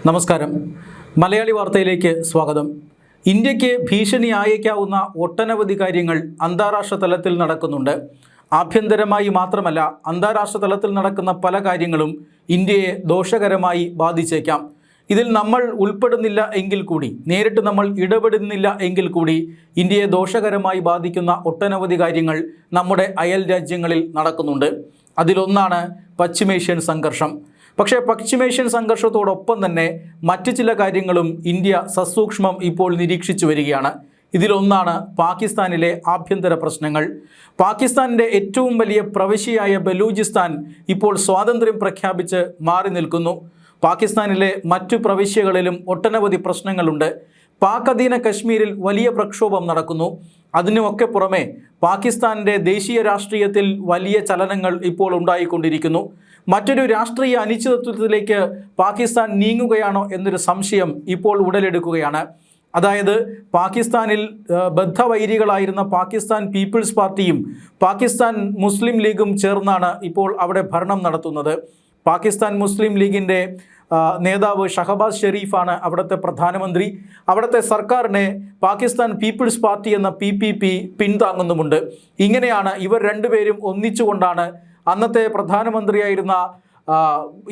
നമസ്കാരം. മലയാളി വാർത്തയിലേക്ക് സ്വാഗതം. ഇന്ത്യക്ക് ഭീഷണിയായേക്കാവുന്ന ഒട്ടനവധി കാര്യങ്ങൾ അന്താരാഷ്ട്ര തലത്തിൽ നടക്കുന്നുണ്ട്. ആഭ്യന്തരമായി മാത്രമല്ല, അന്താരാഷ്ട്ര തലത്തിൽ നടക്കുന്ന പല കാര്യങ്ങളും ഇന്ത്യയെ ദോഷകരമായി ബാധിച്ചേക്കാം. ഇതിൽ നമ്മൾ ഉൾപ്പെടുന്നില്ല എങ്കിൽ കൂടി, നേരിട്ട് നമ്മൾ ഇടപെടുന്നില്ല എങ്കിൽ കൂടി ഇന്ത്യയെ ദോഷകരമായി ബാധിക്കുന്ന ഒട്ടനവധി കാര്യങ്ങൾ നമ്മുടെ അയൽ രാജ്യങ്ങളിൽ നടക്കുന്നുണ്ട്. അതിലൊന്നാണ് പശ്ചിമേഷ്യൻ സംഘർഷം. പക്ഷേ പശ്ചിമേഷ്യൻ സംഘർഷത്തോടൊപ്പം തന്നെ മറ്റ് ചില കാര്യങ്ങളും ഇന്ത്യ സസൂക്ഷ്മം ഇപ്പോൾ നിരീക്ഷിച്ചു വരികയാണ്. ഇതിലൊന്നാണ് പാകിസ്ഥാനിലെ ആഭ്യന്തര പ്രശ്നങ്ങൾ. പാകിസ്ഥാനിൻ്റെ ഏറ്റവും വലിയ പ്രവിശ്യയായ ബലൂചിസ്ഥാൻ ഇപ്പോൾ സ്വാതന്ത്ര്യം പ്രഖ്യാപിച്ച് മാറി നിൽക്കുന്നു. പാകിസ്ഥാനിലെ മറ്റു പ്രവിശ്യകളിലും ഒട്ടനവധി പ്രശ്നങ്ങളുണ്ട്. പാക് അധീന കശ്മീരിൽ വലിയ പ്രക്ഷോഭം നടക്കുന്നു. അതിനുമൊക്കെ പുറമെ പാകിസ്ഥാനിൻ്റെ ദേശീയ രാഷ്ട്രീയത്തിൽ വലിയ ചലനങ്ങൾ ഇപ്പോൾ ഉണ്ടായിക്കൊണ്ടിരിക്കുന്നു. മറ്റൊരു രാഷ്ട്രീയ അനിശ്ചിതത്വത്തിലേക്ക് പാകിസ്ഥാൻ നീങ്ങുകയാണോ എന്നൊരു സംശയം ഇപ്പോൾ ഉടലെടുക്കുകയാണ്. അതായത് പാകിസ്ഥാനിൽ ബദ്ധവൈരികളായിരുന്ന പാകിസ്ഥാൻ പീപ്പിൾസ് പാർട്ടിയും പാകിസ്ഥാൻ മുസ്ലിം ലീഗും ചേർന്നാണ് ഇപ്പോൾ അവിടെ ഭരണം നടത്തുന്നത്. പാകിസ്ഥാൻ മുസ്ലിം ലീഗിൻ്റെ നേതാവ് ഷഹബാസ് ഷെരീഫാണ് അവിടുത്തെ പ്രധാനമന്ത്രി. അവിടുത്തെ സർക്കാരിനെ പാകിസ്ഥാൻ പീപ്പിൾസ് പാർട്ടി എന്ന PPP പിന്താങ്ങുന്നുമുണ്ട്. ഇങ്ങനെയാണ് ഇവർ രണ്ടുപേരും ഒന്നിച്ചുകൊണ്ടാണ് അന്നത്തെ പ്രധാനമന്ത്രിയായിരുന്ന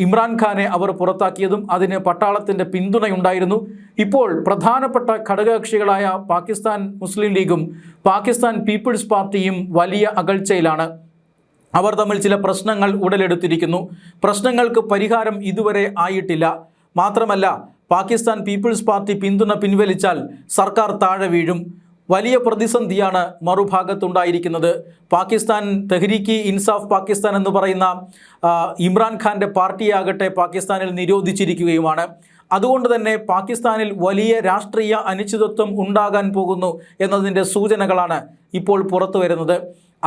ഇമ്രാൻഖാനെ അവർ പുറത്താക്കിയതും. അതിന് പട്ടാളത്തിൻ്റെ പിന്തുണയുണ്ടായിരുന്നു. ഇപ്പോൾ പ്രധാനപ്പെട്ട ഘടകകക്ഷികളായ പാകിസ്ഥാൻ മുസ്ലിം ലീഗും പാകിസ്ഥാൻ പീപ്പിൾസ് പാർട്ടിയും വലിയ അകൽച്ചയിലാണ്. അവർ തമ്മിൽ ചില പ്രശ്നങ്ങൾ ഉടലെടുത്തിരിക്കുന്നു. പ്രശ്നങ്ങൾക്ക് പരിഹാരം ഇതുവരെ ആയിട്ടില്ല. മാത്രമല്ല, പാകിസ്ഥാൻ പീപ്പിൾസ് പാർട്ടി പിന്തുണ പിൻവലിച്ചാൽ സർക്കാർ താഴെ വീഴും. വലിയ പ്രതിസന്ധിയാണ് മറുഭാഗത്തുണ്ടായിരിക്കുന്നത്. പാകിസ്ഥാൻ തെഹ്രീക്ക് ഇൻസാഫ് പാകിസ്ഥാൻ എന്ന് പറയുന്ന ഇമ്രാൻഖാൻ്റെ പാർട്ടിയാകട്ടെ പാകിസ്ഥാനിൽ നിരോധിച്ചിരിക്കുകയുമാണ്. അതുകൊണ്ട് തന്നെ പാകിസ്ഥാനിൽ വലിയ രാഷ്ട്രീയ അനിശ്ചിതത്വം ഉണ്ടാകാൻ പോകുന്നു എന്നതിൻ്റെ സൂചനകളാണ് ഇപ്പോൾ പുറത്തു വരുന്നത്.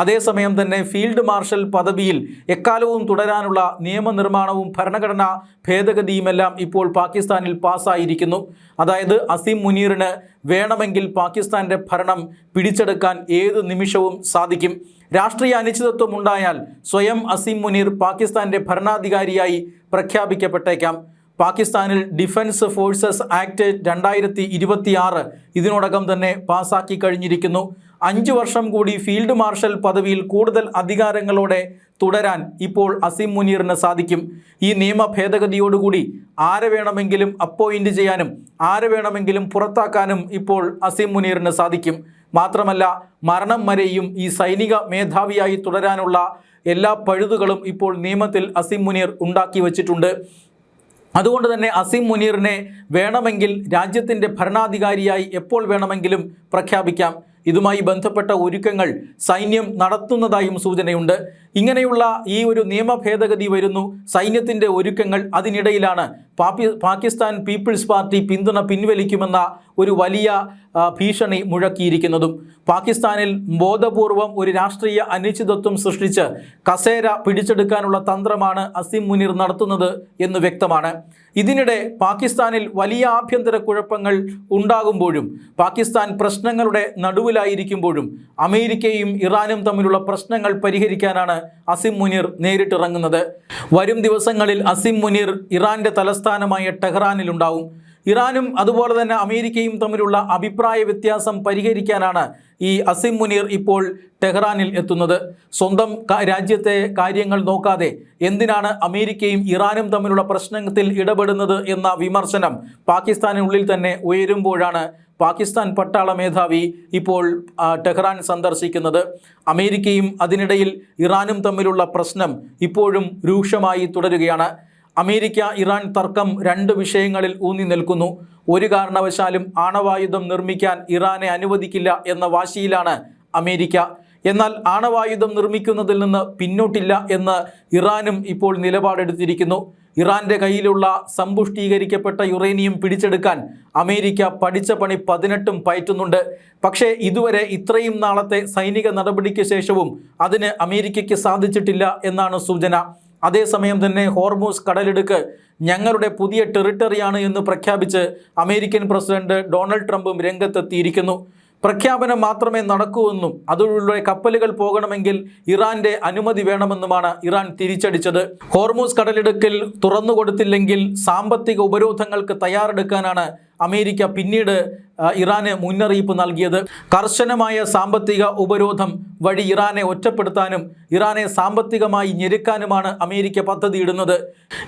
അതേസമയം തന്നെ ഫീൽഡ് മാർഷൽ പദവിയിൽ എക്കാലവും തുടരാനുള്ള നിയമനിർമ്മാണവും ഭരണഘടനാ ഭേദഗതിയുമെല്ലാം ഇപ്പോൾ പാകിസ്ഥാനിൽ പാസ്സായിരിക്കുന്നു. അതായത് അസീം മുനീറിന് വേണമെങ്കിൽ പാകിസ്ഥാൻ്റെ ഭരണം പിടിച്ചെടുക്കാൻ ഏത് നിമിഷവും സാധിക്കും. രാഷ്ട്രീയ അനിശ്ചിതത്വം ഉണ്ടായാൽ സ്വയം അസീം മുനീർ പാകിസ്ഥാൻ്റെ ഭരണാധികാരിയായി പ്രഖ്യാപിക്കപ്പെട്ടേക്കാം. പാകിസ്ഥാനിൽ ഡിഫൻസ് ഫോഴ്സസ് ആക്ട് 2026 ഇതിനോടകം തന്നെ പാസാക്കി കഴിഞ്ഞിരിക്കുന്നു. 5 വർഷം കൂടി ഫീൽഡ് മാർഷൽ പദവിയിൽ കൂടുതൽ അധികാരങ്ങളോടെ തുടരാൻ ഇപ്പോൾ അസീം മുനീറിന് സാധിക്കും. ഈ നിയമ ഭേദഗതിയോടുകൂടി ആരെ വേണമെങ്കിലും അപ്പോയിൻ്റ് ചെയ്യാനും ആരെ വേണമെങ്കിലും പുറത്താക്കാനും ഇപ്പോൾ അസീം മുനീറിന് സാധിക്കും. മാത്രമല്ല, മരണം വരെയും ഈ സൈനിക മേധാവിയായി തുടരാനുള്ള എല്ലാ പഴുതുകളും ഇപ്പോൾ നിയമത്തിൽ അസീം മുനീർ ഉണ്ടാക്കി വച്ചിട്ടുണ്ട്. അതുകൊണ്ട് തന്നെ അസീം മുനീറിനെ വേണമെങ്കിൽ രാജ്യത്തിൻ്റെ ഭരണാധികാരിയായി എപ്പോൾ വേണമെങ്കിലും പ്രഖ്യാപിക്കാം. ഇതുമായി ബന്ധപ്പെട്ട ഒരുക്കങ്ങൾ സൈന്യം നടത്തുന്നതായും സൂചനയുണ്ട്. ഇങ്ങനെയുള്ള ഈ ഒരു നിയമ ഭേദഗതി വരുന്നു, സൈന്യത്തിൻ്റെ ഒരുക്കങ്ങൾ. അതിനിടയിലാണ് പാകിസ്ഥാൻ പീപ്പിൾസ് പാർട്ടി പിന്തുണ പിൻവലിക്കുമെന്ന ഒരു വലിയ ഭീഷണി മുഴക്കിയിരിക്കുന്നതും. പാകിസ്ഥാനിൽ ബോധപൂർവം ഒരു രാഷ്ട്രീയ അനിശ്ചിതത്വം സൃഷ്ടിച്ച് കസേര പിടിച്ചെടുക്കാനുള്ള തന്ത്രമാണ് അസീം മുനീർ നടത്തുന്നത് എന്ന് വ്യക്തമാണ്. ഇതിനിടെ പാകിസ്ഥാനിൽ വലിയ ആഭ്യന്തര കുഴപ്പങ്ങൾ ഉണ്ടാകുമ്പോഴും പാകിസ്ഥാൻ പ്രശ്നങ്ങളുടെ നടുവിലായിരിക്കുമ്പോഴും അമേരിക്കയും ഇറാനും തമ്മിലുള്ള പ്രശ്നങ്ങൾ പരിഹരിക്കാനാണ് അസീം മുനീർ നേരിട്ടിറങ്ങുന്നത്. വരും ദിവസങ്ങളിൽ അസീം മുനീർ ഇറാൻ്റെ തലസ്ഥാനമായ ടെഹ്റാനിലുണ്ടാവും. ഇറാനും അതുപോലെ തന്നെ അമേരിക്കയും തമ്മിലുള്ള അഭിപ്രായ വ്യത്യാസം പരിഹരിക്കാനാണ് ഈ അസീം മുനീർ ഇപ്പോൾ ടെഹ്റാനിൽ എത്തുന്നത്. സ്വന്തം രാജ്യത്തെ കാര്യങ്ങൾ നോക്കാതെ എന്തിനാണ് അമേരിക്കയും ഇറാനും തമ്മിലുള്ള പ്രശ്നത്തിൽ ഇടപെടുന്നത് എന്ന വിമർശനം പാകിസ്ഥാനുള്ളിൽ തന്നെ ഉയരുമ്പോഴാണ് പാകിസ്ഥാൻ പട്ടാള മേധാവി ഇപ്പോൾ ടെഹ്റാൻ സന്ദർശിക്കുന്നത്. അമേരിക്കയും അതിനിടയിൽ ഇറാനും തമ്മിലുള്ള പ്രശ്നം ഇപ്പോഴും രൂക്ഷമായി തുടരുകയാണ്. അമേരിക്ക ഇറാൻ തർക്കം 2 വിഷയങ്ങളിൽ ഊന്നി നിൽക്കുന്നു. ഒരു കാരണവശാലും ആണവായുധം നിർമ്മിക്കാൻ ഇറാനെ അനുവദിക്കില്ല എന്ന വാശിയിലാണ് അമേരിക്ക. എന്നാൽ ആണവായുധം നിർമ്മിക്കുന്നതിൽ നിന്ന് പിന്നോട്ടില്ല എന്ന് ഇറാനും ഇപ്പോൾ നിലപാടെടുത്തിരിക്കുന്നു. ഇറാൻ്റെ കയ്യിലുള്ള സമ്പുഷ്ടീകരിക്കപ്പെട്ട യുറേനിയം പിടിച്ചെടുക്കാൻ അമേരിക്ക പഠിച്ച പണി 18 പയറ്റുന്നുണ്ട്. പക്ഷേ ഇതുവരെ ഇത്രയും നാളത്തെ സൈനിക നടപടിക്ക് ശേഷവും അതിന് അമേരിക്കയ്ക്ക് സാധിച്ചിട്ടില്ല എന്നാണ് സൂചന. അതേസമയം തന്നെ ഹോർമൂസ് കടലിടുക്ക് ഞങ്ങളുടെ പുതിയ ടെറിട്ടറിയാണ് എന്ന് പ്രഖ്യാപിച്ച് അമേരിക്കൻ പ്രസിഡന്റ് ഡൊണാൾഡ് ട്രംപും രംഗത്തെത്തിയിരിക്കുന്നു. പ്രഖ്യാപനം മാത്രമേ നടക്കൂവെന്നും അതിലൂടെ കപ്പലുകൾ പോകണമെങ്കിൽ ഇറാന്റെ അനുമതി വേണമെന്നുമാണ് ഇറാൻ തിരിച്ചടിച്ചത്. ഹോർമൂസ് കടലിടുക്കിൽ തുറന്നുകൊടുത്തില്ലെങ്കിൽ സാമ്പത്തിക ഉപരോധങ്ങൾക്ക് തയ്യാറെടുക്കാനാണ് അമേരിക്ക പിന്നീട് ഇറാന് മുന്നറിയിപ്പ് നൽകിയത്. കർശനമായ സാമ്പത്തിക ഉപരോധം വഴി ഇറാനെ ഒറ്റപ്പെടുത്താനും ഇറാനെ സാമ്പത്തികമായി ഞെരുക്കാനുമാണ് അമേരിക്ക പദ്ധതിയിടുന്നത്.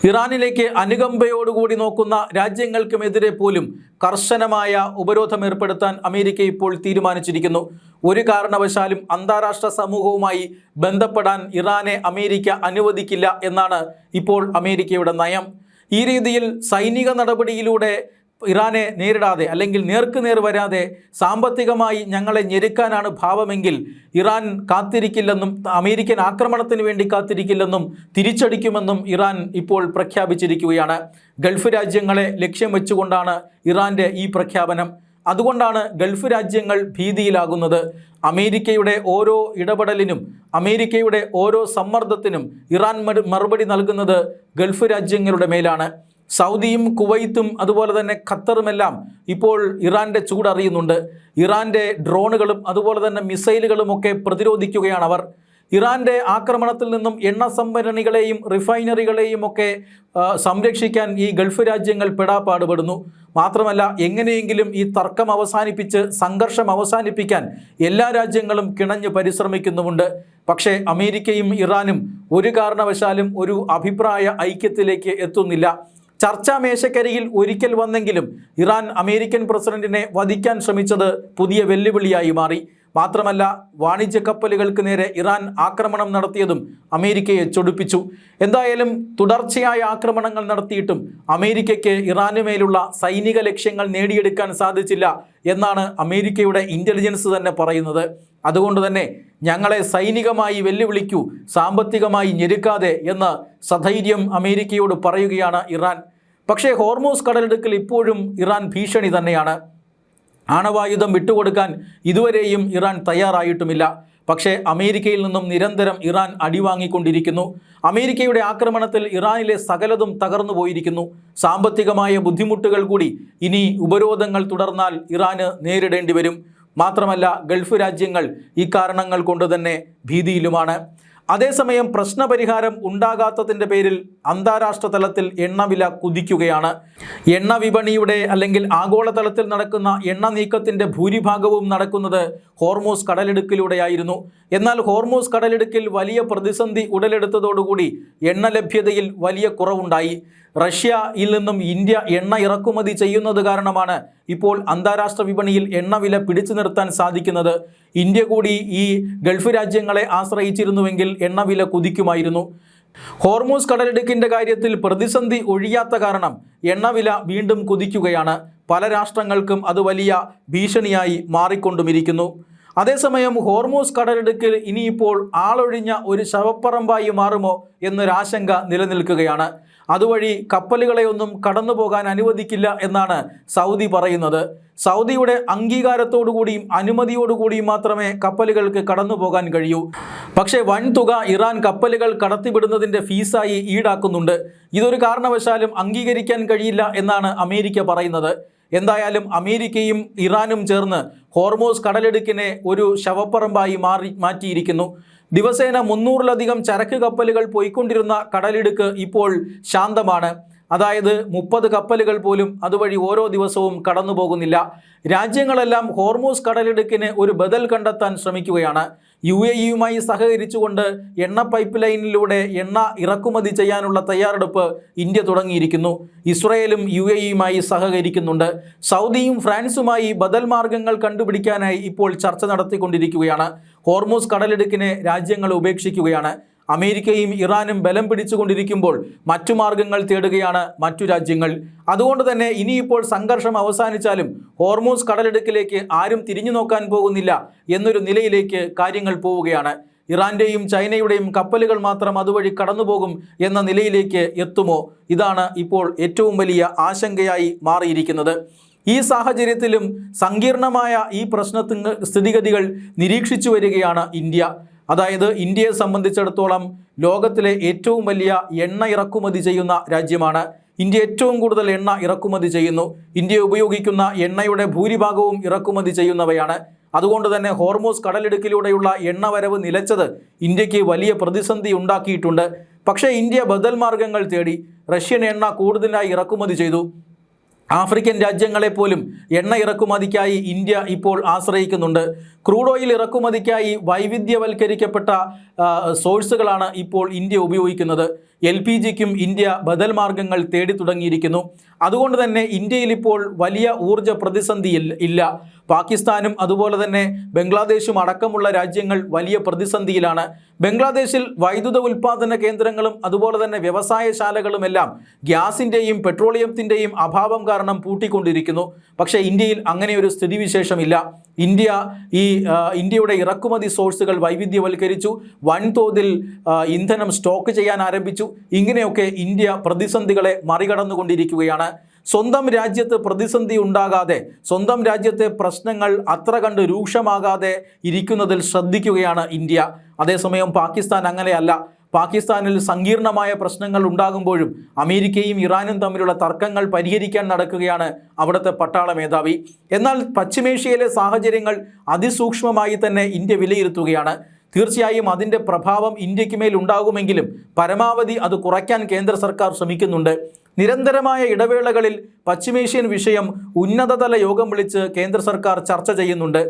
ഇറാനിലേക്ക് അനുകമ്പയോടുകൂടി നോക്കുന്ന രാജ്യങ്ങൾക്കുമെതിരെ പോലും കർശനമായ ഉപരോധം ഏർപ്പെടുത്താൻ അമേരിക്ക ഇപ്പോൾ തീരുമാനിച്ചിരിക്കുന്നു. ഒരു കാരണവശാലും അന്താരാഷ്ട്ര സമൂഹവുമായി ബന്ധപ്പെടാൻ ഇറാനെ അമേരിക്ക അനുവദിക്കില്ല എന്നാണ് ഇപ്പോൾ അമേരിക്കയുടെ നയം. ഈ രീതിയിൽ സൈനിക നടപടിയിലൂടെ ഇറാനെ നേരിടാതെ അല്ലെങ്കിൽ നേർക്കുനേർ വരാതെ സാമ്പത്തികമായി ഞങ്ങളെ ഞെരുക്കാനാണ് ഭാവമെങ്കിൽ ഇറാൻ കാത്തിരിക്കില്ലെന്നും അമേരിക്കൻ ആക്രമണത്തിന് വേണ്ടി കാത്തിരിക്കില്ലെന്നും തിരിച്ചടിക്കുമെന്നും ഇറാൻ ഇപ്പോൾ പ്രഖ്യാപിച്ചിരിക്കുകയാണ്. ഗൾഫ് രാജ്യങ്ങളെ ലക്ഷ്യം വെച്ചുകൊണ്ടാണ് ഇറാൻ്റെ ഈ പ്രഖ്യാപനം. അതുകൊണ്ടാണ് ഗൾഫ് രാജ്യങ്ങൾ ഭീതിയിലാകുന്നത്. അമേരിക്കയുടെ ഓരോ ഇടപെടലിനും അമേരിക്കയുടെ ഓരോ സമ്മർദ്ദത്തിനും ഇറാൻ മറുപടി നൽകുന്നത് ഗൾഫ് രാജ്യങ്ങളുടെ മേലാണ്. സൗദിയും കുവൈത്തും അതുപോലെ തന്നെ ഖത്തറുമെല്ലാം ഇപ്പോൾ ഇറാൻ്റെ ചൂടറിയുന്നുണ്ട്. ഇറാൻ്റെ ഡ്രോണുകളും അതുപോലെ തന്നെ മിസൈലുകളുമൊക്കെ പ്രതിരോധിക്കുകയാണ് അവർ. ഇറാൻ്റെ ആക്രമണത്തിൽ നിന്നും എണ്ണ സംഭരണികളെയും റിഫൈനറികളെയും ഒക്കെ സംരക്ഷിക്കാൻ ഈ ഗൾഫ് രാജ്യങ്ങൾ പെടാപ്പാടുപെടുന്നു. മാത്രമല്ല, എങ്ങനെയെങ്കിലും ഈ തർക്കം അവസാനിപ്പിച്ച് സംഘർഷം അവസാനിപ്പിക്കാൻ എല്ലാ രാജ്യങ്ങളും കിണഞ്ഞ് പരിശ്രമിക്കുന്നുമുണ്ട്. പക്ഷേ അമേരിക്കയും ഇറാനും ഒരു കാരണവശാലും ഒരു അഭിപ്രായ ഐക്യത്തിലേക്ക് എത്തുന്നില്ല. ചർച്ചാ മേശക്കരിയിൽ ഒരിക്കൽ വന്നെങ്കിലും ഇറാൻ അമേരിക്കൻ പ്രസിഡന്റിനെ വധിക്കാൻ ശ്രമിച്ചത് പുതിയ വെല്ലുവിളിയായി മാറി. മാത്രമല്ല, വാണിജ്യ കപ്പലുകൾക്ക് നേരെ ഇറാൻ ആക്രമണം നടത്തിയതും അമേരിക്കയെ ചൊടിപ്പിച്ചു. എന്തായാലും തുടർച്ചയായ ആക്രമണങ്ങൾ നടത്തിയിട്ടും അമേരിക്കയ്ക്ക് ഇറാനുമേലുള്ള സൈനിക ലക്ഷ്യങ്ങൾ നേടിയെടുക്കാൻ സാധിച്ചില്ല എന്നാണ് അമേരിക്കയുടെ ഇൻ്റലിജൻസ് തന്നെ പറയുന്നത്. അതുകൊണ്ട് തന്നെ ഞങ്ങളെ സൈനികമായി വെല്ലുവിളിക്കൂ, സാമ്പത്തികമായി ഞെരുക്കാതെ എന്ന് സധൈര്യം അമേരിക്കയോട് പറയുകയാണ് ഇറാൻ. പക്ഷേ ഹോർമൂസ് കടലിടുക്കിൽ ഇപ്പോഴും ഇറാൻ ഭീഷണി തന്നെയാണ്. ആണവായുധം വിട്ടുകൊടുക്കാൻ ഇതുവരെയും ഇറാൻ തയ്യാറായിട്ടുമില്ല. പക്ഷേ അമേരിക്കയിൽ നിന്നും നിരന്തരം ഇറാൻ അടിവാങ്ങിക്കൊണ്ടിരിക്കുന്നു. അമേരിക്കയുടെ ആക്രമണത്തിൽ ഇറാനിലെ സകലതും തകർന്നു പോയിരിക്കുന്നു. സാമ്പത്തികമായ ബുദ്ധിമുട്ടുകൾ കൂടി ഇനി ഉപരോധങ്ങൾ തുടർന്നാൽ ഇറാന് നേരിടേണ്ടി വരും. മാത്രമല്ല, ഗൾഫ് രാജ്യങ്ങൾ ഈ കാരണങ്ങൾ കൊണ്ട് തന്നെ ഭീതിയിലുമാണ്. അതേസമയം പ്രശ്നപരിഹാരം ഉണ്ടാകാത്തതിൻ്റെ പേരിൽ അന്താരാഷ്ട്ര തലത്തിൽ എണ്ണവില കുതിക്കുകയാണ്. എണ്ണ വിപണിയുടെ അല്ലെങ്കിൽ ആഗോളതലത്തിൽ നടക്കുന്ന എണ്ണ നീക്കത്തിൻ്റെ ഭൂരിഭാഗവും നടക്കുന്നത് ഹോർമൂസ് കടലിടുക്കിലൂടെയായിരുന്നു. എന്നാൽ ഹോർമൂസ് കടലിടുക്കിൽ വലിയ പ്രതിസന്ധി ഉടലെടുത്തതോടുകൂടി എണ്ണ ലഭ്യതയിൽ വലിയ കുറവുണ്ടായി. റഷ്യയിൽ നിന്നും ഇന്ത്യ എണ്ണ ഇറക്കുമതി ചെയ്യുന്നത് കാരണമാണ് ഇപ്പോൾ അന്താരാഷ്ട്ര വിപണിയിൽ എണ്ണവില പിടിച്ചു നിർത്താൻ സാധിക്കുന്നത്. ഇന്ത്യ കൂടി ഈ ഗൾഫ് രാജ്യങ്ങളെ ആശ്രയിച്ചിരുന്നുവെങ്കിൽ എണ്ണവില കുതിക്കുമായിരുന്നു. ഹോർമൂസ് കടലിടുക്കിൻ്റെ കാര്യത്തിൽ പ്രതിസന്ധി ഒഴിയാത്ത കാരണം എണ്ണവില വീണ്ടും കുതിക്കുകയാണ്. പല രാഷ്ട്രങ്ങൾക്കും അത് വലിയ ഭീഷണിയായി മാറിക്കൊണ്ടുമിരിക്കുന്നു. അതേസമയം ഹോർമൂസ് കടലിടുക്കിൽ ഇനിയിപ്പോൾ ആളൊഴിഞ്ഞ ഒരു ശവപ്പറമ്പായി മാറുമോ എന്നൊരാശങ്ക നിലനിൽക്കുകയാണ്. അതുവഴി കപ്പലുകളെയൊന്നും കടന്നു പോകാൻ അനുവദിക്കില്ല എന്നാണ് സൗദി പറയുന്നത്. സൗദിയുടെ അംഗീകാരത്തോടുകൂടിയും അനുമതിയോടുകൂടിയും മാത്രമേ കപ്പലുകൾക്ക് കടന്നു പോകാൻ കഴിയൂ. പക്ഷേ വൻതുക ഇറാൻ കപ്പലുകൾ കടത്തിവിടുന്നതിൻ്റെ ഫീസായി ഈടാക്കുന്നുണ്ട്. ഇതൊരു കാരണവശാലും അംഗീകരിക്കാൻ കഴിയില്ല എന്നാണ് അമേരിക്ക പറയുന്നത്. എന്തായാലും അമേരിക്കയും ഇറാനും ചേർന്ന് ഹോർമൂസ് കടലിടുക്കിനെ ഒരു ശവപ്പറമ്പായി മാറ്റിയിരിക്കുന്നു. ദിവസേന 300-ലധികം ചരക്ക് കപ്പലുകൾ പോയിക്കൊണ്ടിരുന്ന കടലിടുക്ക് ഇപ്പോൾ ശാന്തമാണ്. അതായത് 30 കപ്പലുകൾ പോലും അതുവഴി ഓരോ ദിവസവും കടന്നു പോകുന്നില്ല. രാജ്യങ്ങളെല്ലാം ഹോർമൂസ് കടലിടുക്കിന് ഒരു ബദൽ കണ്ടെത്താൻ ശ്രമിക്കുകയാണ്. UAE-യുമായി സഹകരിച്ചുകൊണ്ട് എണ്ണ പൈപ്പ് ലൈനിലൂടെ എണ്ണ ഇറക്കുമതി ചെയ്യാനുള്ള തയ്യാറെടുപ്പ് ഇന്ത്യ തുടങ്ങിയിരിക്കുന്നു. ഇസ്രയേലും UAE-യുമായി സഹകരിക്കുന്നുണ്ട്. സൗദിയും ഫ്രാൻസുമായി ബദൽ മാർഗങ്ങൾ കണ്ടുപിടിക്കാനായി ഇപ്പോൾ ചർച്ച നടത്തിക്കൊണ്ടിരിക്കുകയാണ്. ഹോർമൂസ് കടലിടുക്കിനെ രാജ്യങ്ങൾ ഉപേക്ഷിക്കുകയാണ്. അമേരിക്കയും ഇറാനും ബലം പിടിച്ചുകൊണ്ടിരിക്കുമ്പോൾ മറ്റു മാർഗങ്ങൾ തേടുകയാണ് മറ്റു രാജ്യങ്ങൾ. അതുകൊണ്ട് തന്നെ ഇനിയിപ്പോൾ സംഘർഷം അവസാനിച്ചാലും ഹോർമൂസ് കടലിടുക്കിലേക്ക് ആരും തിരിഞ്ഞു നോക്കാൻ പോകുന്നില്ല എന്നൊരു നിലയിലേക്ക് കാര്യങ്ങൾ പോവുകയാണ്. ഇറാൻ്റെയും ചൈനയുടെയും കപ്പലുകൾ മാത്രം അതുവഴി കടന്നുപോകും എന്ന നിലയിലേക്ക് എത്തുമോ? ഇതാണ് ഇപ്പോൾ ഏറ്റവും വലിയ ആശങ്കയായി മാറിയിരിക്കുന്നത്. ഈ സാഹചര്യത്തിലും സങ്കീർണമായ ഈ പ്രശ്നത്തിന് സ്ഥിതിഗതികൾ നിരീക്ഷിച്ചു വരികയാണ് ഇന്ത്യ. അതായത് ഇന്ത്യയെ സംബന്ധിച്ചിടത്തോളം ലോകത്തിലെ ഏറ്റവും വലിയ എണ്ണ ഇറക്കുമതി ചെയ്യുന്ന രാജ്യമാണ്. ഇന്ത്യ ഏറ്റവും കൂടുതൽ എണ്ണ ഇറക്കുമതി ചെയ്യുന്നു. ഇന്ത്യ ഉപയോഗിക്കുന്ന എണ്ണയുടെ ഭൂരിഭാഗവും ഇറക്കുമതി ചെയ്യുന്നവയാണ്. അതുകൊണ്ട് തന്നെ ഹോർമൂസ് കടലിടുക്കിലൂടെയുള്ള എണ്ണവരവ് നിലച്ചത് ഇന്ത്യക്ക് വലിയ പ്രതിസന്ധി ഉണ്ടാക്കിയിട്ടുണ്ട്. പക്ഷേ ഇന്ത്യ ബദൽ മാർഗങ്ങൾ തേടി. റഷ്യൻ എണ്ണ കൂടുതലായി ഇറക്കുമതി ചെയ്തു. ആഫ്രിക്കൻ രാജ്യങ്ങളെപ്പോലും എണ്ണ ഇറക്കുമതിക്കായി ഇന്ത്യ ഇപ്പോൾ ആശ്രയിക്കുന്നുണ്ട്. ക്രൂഡ് ഓയിൽ ഇറക്കുമതിക്കായി വൈവിധ്യവൽക്കരിക്കപ്പെട്ട സോഴ്സുകളാണ് ഇപ്പോൾ ഇന്ത്യ ഉപയോഗിക്കുന്നത്. LPGക്കും ഇന്ത്യ ബദൽ മാർഗങ്ങൾ തേടി തുടങ്ങിയിരിക്കുന്നു. അതുകൊണ്ട് തന്നെ ഇന്ത്യയിൽ ഇപ്പോൾ വലിയ ഊർജ്ജ പ്രതിസന്ധി ഇല്ല. പാകിസ്ഥാനും അതുപോലെ തന്നെ ബംഗ്ലാദേശും അടക്കമുള്ള രാജ്യങ്ങൾ വലിയ പ്രതിസന്ധിയിലാണ്. ബംഗ്ലാദേശിൽ വൈദ്യുത ഉൽപ്പാദന കേന്ദ്രങ്ങളും അതുപോലെ തന്നെ വ്യവസായശാലകളുമെല്ലാം ഗ്യാസിൻ്റെയും പെട്രോളിയത്തിൻ്റെയും അഭാവം കാരണം പൂട്ടിക്കൊണ്ടിരിക്കുന്നു. പക്ഷേ ഇന്ത്യയിൽ അങ്ങനെ ഒരു സ്ഥിതിവിശേഷമില്ല. ഇന്ത്യയുടെ ഇറക്കുമതി സോഴ്സുകൾ വൈവിധ്യവൽക്കരിച്ചു. വൻതോതിൽ ഇന്ധനം സ്റ്റോക്ക് ചെയ്യാൻ ആരംഭിച്ചു. ഇങ്ങനെയൊക്കെ ഇന്ത്യ പ്രതിസന്ധികളെ മറികടന്നുകൊണ്ടിരിക്കുകയാണ്. സ്വന്തം രാജ്യത്ത് പ്രതിസന്ധി ഉണ്ടാകാതെ, സ്വന്തം രാജ്യത്തെ പ്രശ്നങ്ങൾ അത്ര കണ്ട് രൂക്ഷമാകാതെ ഇരിക്കുന്നതിൽ ശ്രദ്ധിക്കുകയാണ് ഇന്ത്യ. അതേസമയം പാകിസ്ഥാൻ അങ്ങനെയല്ല. പാകിസ്ഥാനിൽ സങ്കീർണമായ പ്രശ്നങ്ങൾ ഉണ്ടാകുമ്പോഴും അമേരിക്കയും ഇറാനും തമ്മിലുള്ള തർക്കങ്ങൾ പരിഹരിക്കാൻ നടക്കുകയാണ് അവിടുത്തെ പട്ടാള മേധാവി. എന്നാൽ പശ്ചിമേഷ്യയിലെ സാഹചര്യങ്ങൾ അതിസൂക്ഷ്മമായി തന്നെ ഇന്ത്യ വിലയിരുത്തുകയാണ്. തീർച്ചയായും അതിൻ്റെ പ്രഭാവം ഇന്ത്യക്ക് മേൽ ഉണ്ടാകുമെങ്കിലും പരമാവധി അത് കുറയ്ക്കാൻ കേന്ദ്ര സർക്കാർ ശ്രമിക്കുന്നുണ്ട്. നിരന്തരമായ ഇടവേളകളിൽ പശ്ചിമേഷ്യൻ വിഷയം ഉന്നതതല യോഗം വിളിച്ച് കേന്ദ്ര സർക്കാർ ചർച്ച ചെയ്യുന്നുണ്ട്.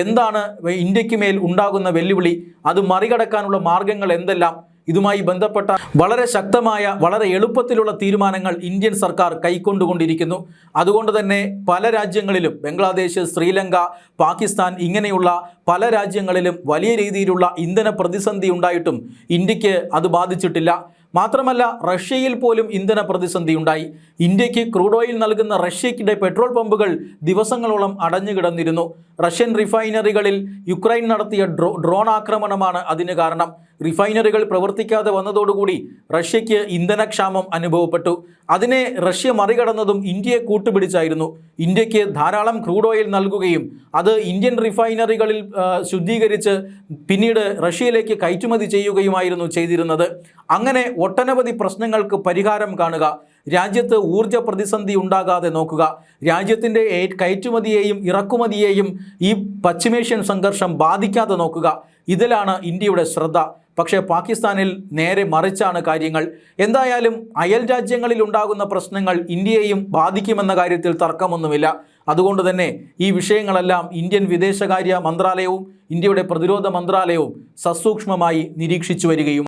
എന്താണ് ഇന്ത്യക്ക് മേൽ ഉണ്ടാകുന്ന വെല്ലുവിളി, അത് മറികടക്കാനുള്ള മാർഗങ്ങൾ എന്തെല്ലാം? ഇതുമായി ബന്ധപ്പെട്ട വളരെ ശക്തമായ, വളരെ എളുപ്പത്തിലുള്ള തീരുമാനങ്ങൾ ഇന്ത്യൻ സർക്കാർ കൈക്കൊണ്ടുകൊണ്ടിരിക്കുന്നു. അതുകൊണ്ട് തന്നെ പല രാജ്യങ്ങളിലും, ബംഗ്ലാദേശ്, ശ്രീലങ്ക, പാകിസ്ഥാൻ ഇങ്ങനെയുള്ള പല രാജ്യങ്ങളിലും വലിയ രീതിയിലുള്ള ഇന്ധന പ്രതിസന്ധി ഉണ്ടായിട്ടും ഇന്ത്യക്ക് അത് ബാധിച്ചിട്ടില്ല. മാത്രമല്ല, റഷ്യയിൽ പോലും ഇന്ധന പ്രതിസന്ധി ഉണ്ടായി. ഇന്ത്യക്ക് ക്രൂഡ് ഓയിൽ നൽകുന്ന റഷ്യയുടെ പെട്രോൾ പമ്പുകൾ ദിവസങ്ങളോളം അടഞ്ഞുകിടന്നിരുന്നു. റഷ്യൻ റിഫൈനറികളിൽ യുക്രൈൻ നടത്തിയ ഡ്രോൺ ആക്രമണമാണ് അതിന് കാരണം. റിഫൈനറികൾ പ്രവർത്തിക്കാതെ വന്നതോടുകൂടി റഷ്യയ്ക്ക് ഇന്ധനക്ഷാമം അനുഭവപ്പെട്ടു. അതിനെ റഷ്യ മറികടന്നതും ഇന്ത്യയെ കൂട്ടുപിടിച്ചായിരുന്നു. ഇന്ത്യക്ക് ധാരാളം ക്രൂഡ് ഓയിൽ നൽകുകയും അത് ഇന്ത്യൻ റിഫൈനറികളിൽ ശുദ്ധീകരിച്ച് പിന്നീട് റഷ്യയിലേക്ക് കയറ്റുമതി ചെയ്യുകയുമായിരുന്നു ചെയ്തിരുന്നത്. അങ്ങനെ ഒട്ടനവധി പ്രശ്നങ്ങൾക്ക് പരിഹാരം കാണുക. രാജ്യത്ത് ഊർജ്ജ പ്രതിസന്ധി ഉണ്ടാകാതെ നോക്കുക. രാജ്യത്തിൻ്റെ കയറ്റുമതിയെയും ഇറക്കുമതിയെയും ഈ പശ്ചിമേഷ്യൻ സംഘർഷം ബാധിക്കാതെ നോക്കുക. ഇതിലാണ് ഇന്ത്യയുടെ ശ്രദ്ധ. പക്ഷേ പാകിസ്ഥാനിൽ നേരെ മറിച്ചാണ് കാര്യങ്ങൾ. എന്തായാലും അയൽ രാജ്യങ്ങളിൽ ഉണ്ടാകുന്ന പ്രശ്നങ്ങൾ ഇന്ത്യയെയും ബാധിക്കുമെന്ന കാര്യത്തിൽ തർക്കമൊന്നുമില്ല. അതുകൊണ്ട് തന്നെ ഈ വിഷയങ്ങളെല്ലാം ഇന്ത്യൻ വിദേശകാര്യ മന്ത്രാലയവും ഇന്ത്യയുടെ പ്രതിരോധ മന്ത്രാലയവും സസൂക്ഷ്മമായി നിരീക്ഷിച്ചു വരികയും